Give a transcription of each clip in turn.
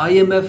IMF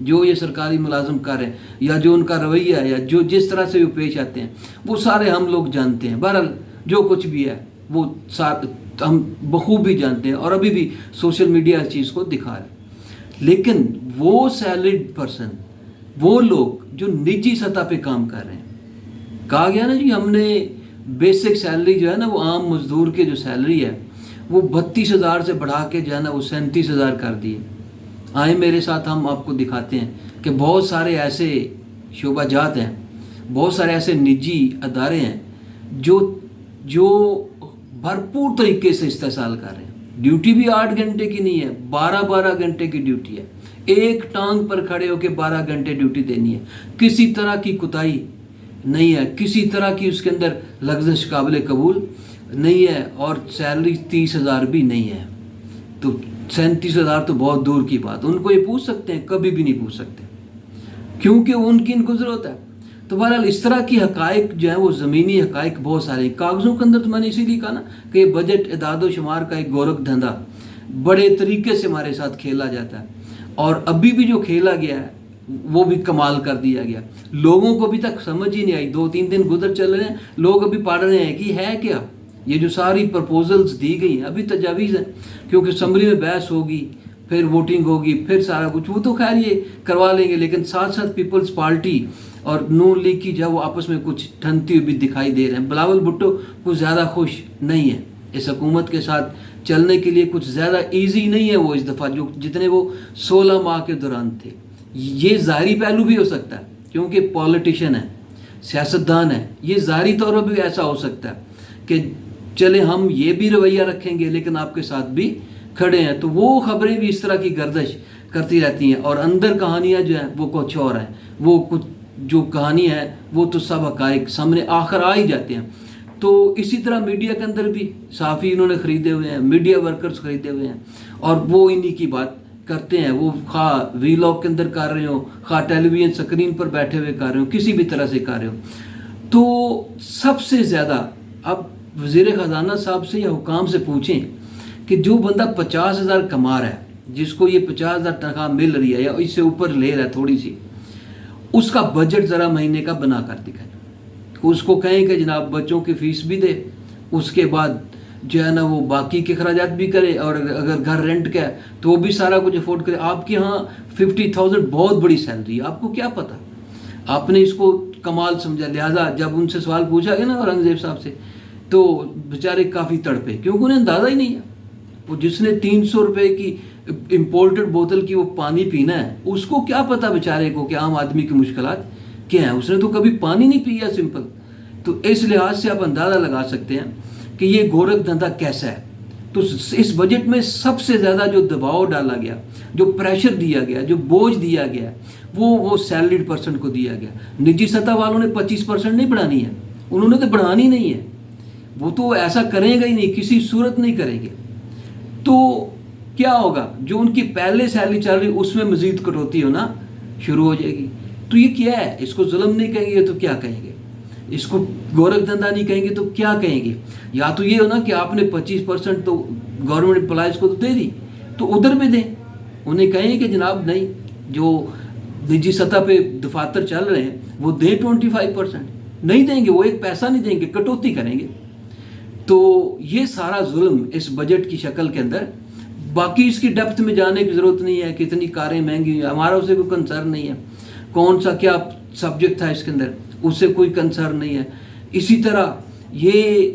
جو یہ سرکاری ملازم کر رہے ہیں یا جو ان کا رویہ ہے یا جو جس طرح سے وہ پیش آتے ہیں وہ سارے ہم لوگ جانتے ہیں. بہرحال جو کچھ بھی ہے وہ ہم بخوبی جانتے ہیں اور ابھی بھی سوشل میڈیا اس چیز کو دکھا رہا ہے. لیکن وہ سیلریڈ پرسن، وہ لوگ جو نجی سطح پہ کام کر رہے ہیں، کہا گیا نا جی ہم نے بیسک سیلری جو ہے نا وہ عام مزدور کے جو سیلری ہے وہ 32,000 سے بڑھا کے جو ہے نا وہ 37,000 کر دی ہے. آئیں میرے ساتھ ہم آپ کو دکھاتے ہیں کہ بہت سارے ایسے شعبہ جات ہیں، بہت سارے ایسے نجی ادارے ہیں جو بھرپور طریقے سے استحصال کر رہے ہیں. ڈیوٹی بھی 8 گھنٹے کی نہیں ہے، 12 گھنٹے کی ڈیوٹی ہے. ایک ٹانگ پر کھڑے ہو کے 12 گھنٹے ڈیوٹی دینی ہے. کسی طرح کی کوتاہی نہیں ہے، کسی طرح کی اس کے اندر لغزش قابل قبول نہیں ہے، اور سیلری 30,000 بھی نہیں ہے. تو 37,000 تو بہت دور کی بات. ان کو یہ پوچھ سکتے ہیں؟ کبھی بھی نہیں پوچھ سکتے، کیونکہ ان کو ضرورت ہے. تو بہرحال اس طرح کی حقائق جو ہیں وہ زمینی حقائق بہت سارے ہیں کاغذوں کے اندر. تو میں نے اسی لیے کہا نا کہ یہ بجٹ اعداد و شمار کا ایک گورکھ دھندا بڑے طریقے سے ہمارے ساتھ کھیلا جاتا ہے، اور ابھی بھی جو کھیلا گیا ہے وہ بھی کمال کر دیا گیا. لوگوں کو ابھی تک سمجھ ہی نہیں آئی. 2-3 دن گزر چل رہے ہیں، لوگ ابھی پڑھ رہے ہیں کہ ہے کیا یہ جو ساری پرپوزلز دی گئی ہیں. ابھی تجاویز ہیں، کیونکہ اسمبلی میں بحث ہوگی، پھر ووٹنگ ہوگی، پھر سارا کچھ. وہ تو خیر یہ کروا لیں گے، لیکن ساتھ ساتھ پیپلز پارٹی اور نون لیگ کی جو وہ آپس میں کچھ ٹھنتی ہوئی بھی دکھائی دے رہے ہیں. بلاول بھٹو کچھ زیادہ خوش نہیں ہے اس حکومت کے ساتھ چلنے کے لیے، کچھ زیادہ ایزی نہیں ہے وہ اس دفعہ جتنے وہ 16 ماہ کے دوران تھے. یہ ظاہری پہلو بھی ہو سکتا ہے کیونکہ پولیٹیشین ہے، سیاستدان ہے. یہ ظاہری طور پر بھی ایسا ہو سکتا ہے کہ چلے ہم یہ بھی رویہ رکھیں گے لیکن آپ کے ساتھ بھی کھڑے ہیں. تو وہ خبریں بھی اس طرح کی گردش کرتی رہتی ہیں، اور اندر کہانیاں جو ہیں وہ کچھ اور ہیں. وہ کچھ جو کہانی ہے وہ تو سب حقائق سامنے آخر آ ہی جاتے ہیں. تو اسی طرح میڈیا کے اندر بھی صحافی انہوں نے خریدے ہوئے ہیں، میڈیا ورکرز خریدے ہوئے ہیں، اور وہ انہی کی بات کرتے ہیں. وہ خواہ ویلاگ کے اندر کر رہے ہوں، خواہ ٹیلی ویژن سکرین پر بیٹھے ہوئے کر رہے ہوں، کسی بھی طرح سے کر رہے ہوں. تو سب سے زیادہ اب وزیر خزانہ صاحب سے یا حکام سے پوچھیں کہ جو بندہ 50,000 کما رہا ہے، جس کو یہ 50,000 تنخواہ مل رہی ہے یا اس سے اوپر لے رہا ہے تھوڑی سی، اس کا بجٹ ذرا مہینے کا بنا کر دکھائے. اس کو کہیں کہ جناب بچوں کی فیس بھی دے، اس کے بعد جو ہے نا وہ باقی کے اخراجات بھی کرے، اور اگر گھر رینٹ کا ہے تو وہ بھی سارا کچھ افورڈ کرے. آپ کے ہاں 50,000 بہت بڑی سیلری ہے، آپ کو کیا پتہ؟ آپ نے اس کو کمال سمجھا. لہٰذا جب ان سے سوال پوچھا گیا نا اورنگزیب صاحب سے، تو بیچارے کافی تڑپے، کیونکہ انہیں اندازہ ہی نہیں ہے. وہ جس نے 300 روپے کی امپورٹڈ بوتل کی وہ پانی پینا ہے، اس کو کیا پتہ بیچارے کو کہ عام آدمی کی مشکلات کیا ہیں. اس نے تو کبھی پانی نہیں پیا سمپل. تو اس لحاظ سے آپ اندازہ لگا سکتے ہیں کہ یہ گورکھ دھندا کیسا ہے. تو اس بجٹ میں سب سے زیادہ جو دباؤ ڈالا گیا، جو پریشر دیا گیا، جو بوجھ دیا گیا، وہ سیلریڈ پرسن کو دیا گیا. نجی سطح والوں نے 25% نہیں بڑھانی ہے، انہوں نے تو بڑھانی نہیں ہے. وہ تو ایسا کریں گا ہی نہیں، کسی صورت نہیں کریں گے. تو کیا ہوگا؟ جو ان کی پہلے سیلری چل رہی اس میں مزید کٹوتی ہونا شروع ہو جائے گی. تو یہ کیا ہے؟ اس کو ظلم نہیں کہیں گے تو کیا کہیں گے؟ اس کو گورکھ دھندا نہیں کہیں گے تو کیا کہیں گے؟ یا تو یہ ہو نا کہ آپ نے 25% تو گورنمنٹ امپلائز کو تو دے دی، تو ادھر بھی دیں. انہیں کہیں کہ جناب نہیں، جو نجی سطح پہ دفاتر چل رہے ہیں وہ دیں 25%. نہیں دیں گے، وہ ایک پیسہ نہیں دیں گے، کٹوتی کریں گے. تو یہ سارا ظلم اس بجٹ کی شکل کے اندر. باقی اس کی ڈیپتھ میں جانے کی ضرورت نہیں ہے. کتنی کاریں مہنگی ہوئی، ہمارا اسے کوئی کنسرن نہیں ہے. کون سا کیا سبجیکٹ تھا اس کے اندر، اس سے کوئی کنسرن نہیں ہے. اسی طرح یہ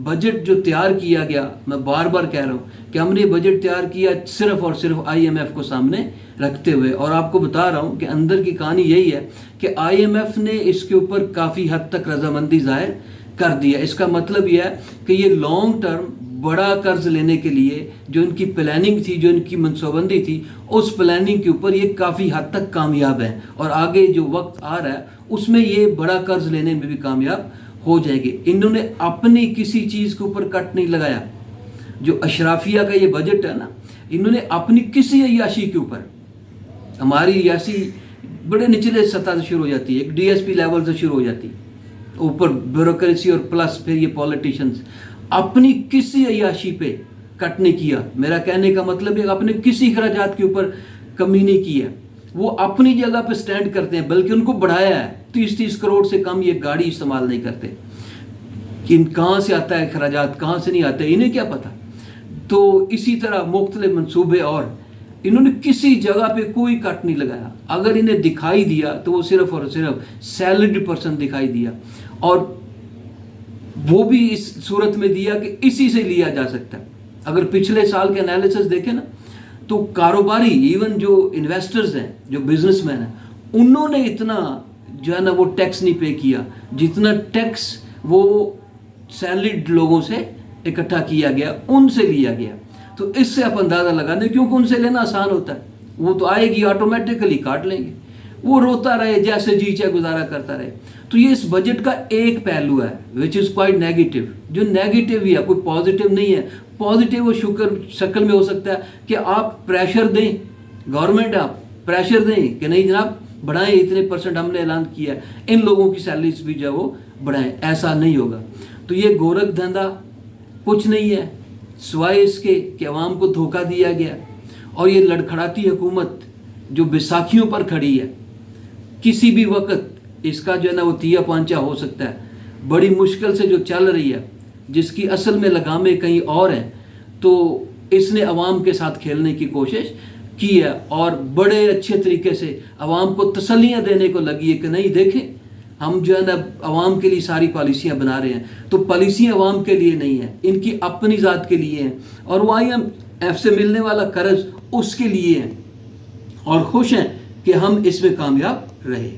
بجٹ جو تیار کیا گیا، میں بار بار کہہ رہا ہوں کہ ہم نے بجٹ تیار کیا صرف اور صرف IMF کو سامنے رکھتے ہوئے. اور آپ کو بتا رہا ہوں کہ اندر کی کہانی یہی ہے کہ IMF نے اس کے اوپر کافی حد تک رضامندی ظاہر کر دیا. اس کا مطلب یہ ہے کہ یہ لانگ ٹرم بڑا قرض لینے کے لیے جو ان کی پلاننگ تھی، جو ان کی منصوبہ بندی تھی، اس پلاننگ کے اوپر یہ کافی حد تک کامیاب ہے. اور آگے جو وقت آ رہا ہے اس میں یہ بڑا قرض لینے میں بھی کامیاب ہو جائے گی. انہوں نے اپنی کسی چیز کے اوپر کٹ نہیں لگایا. جو اشرافیہ کا یہ بجٹ ہے نا، انہوں نے اپنی کسی عیاشی کے اوپر، ہماری عیاشی بڑے نچلے سطح سے شروع ہو جاتی ہے، ایک DSP لیول سے شروع ہو جاتی ہے، اوپر بیوروکریسی اور پلس پھر یہ پولیٹیشنز. اپنی کسی عیاشی پہ کٹ نہیں کیا. میرا کہنے کا مطلب ہے اپنے کسی اخراجات کے اوپر کمی نہیں کی ہے. وہ اپنی جگہ پہ سٹینڈ کرتے ہیں، بلکہ ان کو بڑھایا ہے، 30 کروڑ سے کم یہ گاڑی استعمال نہیں کرتے، کہ کہاں سے آتا ہے اخراجات، کہاں سے نہیں آتے، انہیں کیا پتہ۔ تو اسی طرح مختلف منصوبے، اور انہوں نے کسی جگہ پہ کوئی کٹ نہیں لگایا، اگر انہیں دکھائی دیا تو وہ صرف اور صرف سیلریڈ پرسن دکھائی دیا، اور وہ بھی اس صورت میں دیا کہ اسی سے لیا جا سکتا ہے۔ اگر پچھلے سال کے انالیسس دیکھیں نا، تو کاروباری، ایون جو انویسٹرز ہیں، جو بزنس مین ہیں، انہوں نے اتنا جو ہے نا وہ ٹیکس نہیں پے کیا جتنا ٹیکس وہ سیلریڈ لوگوں سے اکٹھا کیا گیا، ان سے لیا گیا۔ تو اس سے آپ اندازہ لگا دیں، کیونکہ ان سے لینا آسان ہوتا ہے، وہ تو آئے گی آٹومیٹکلی کاٹ لیں گے، وہ روتا رہے جیسے جی چاہے گزارا کرتا رہے۔ تو یہ اس بجٹ کا ایک پہلو ہے وچ از کوائٹ نیگیٹو، جو نیگیٹو ہی ہے، کوئی پازیٹیو نہیں ہے۔ پازیٹیو وہ شکل میں ہو سکتا ہے کہ آپ پریشر دیں، گورنمنٹ آپ پریشر دیں کہ نہیں جناب بڑھائیں، اتنے % ہم نے اعلان کیا ہے، ان لوگوں کی سیلریز بھی جو ہے وہ بڑھائیں۔ ایسا نہیں ہوگا۔ تو یہ گورکھ دھندا کچھ نہیں ہے سوائے اس کے کہ عوام کو دھوکہ دیا گیا، اور یہ لڑکھڑاتی حکومت جو بیساکھیوں پر کھڑی ہے، کسی بھی وقت اس کا جو ہے نا وہ تیا پانچا ہو سکتا ہے۔ بڑی مشکل سے جو چل رہی ہے، جس کی اصل میں لگامیں کہیں اور ہیں، تو اس نے عوام کے ساتھ کھیلنے کی کوشش کی ہے، اور بڑے اچھے طریقے سے عوام کو تسلیاں دینے کو لگی ہے کہ نہیں دیکھیں ہم جو ہے نا عوام کے لیے ساری پالیسیاں بنا رہے ہیں۔ تو پالیسیاں عوام کے لیے نہیں ہیں، ان کی اپنی ذات کے لیے ہیں، اور وہ IMF سے ملنے والا قرض اس کے لیے ہیں، اور خوش ہیں کہ ہم اس میں کامیاب رہے۔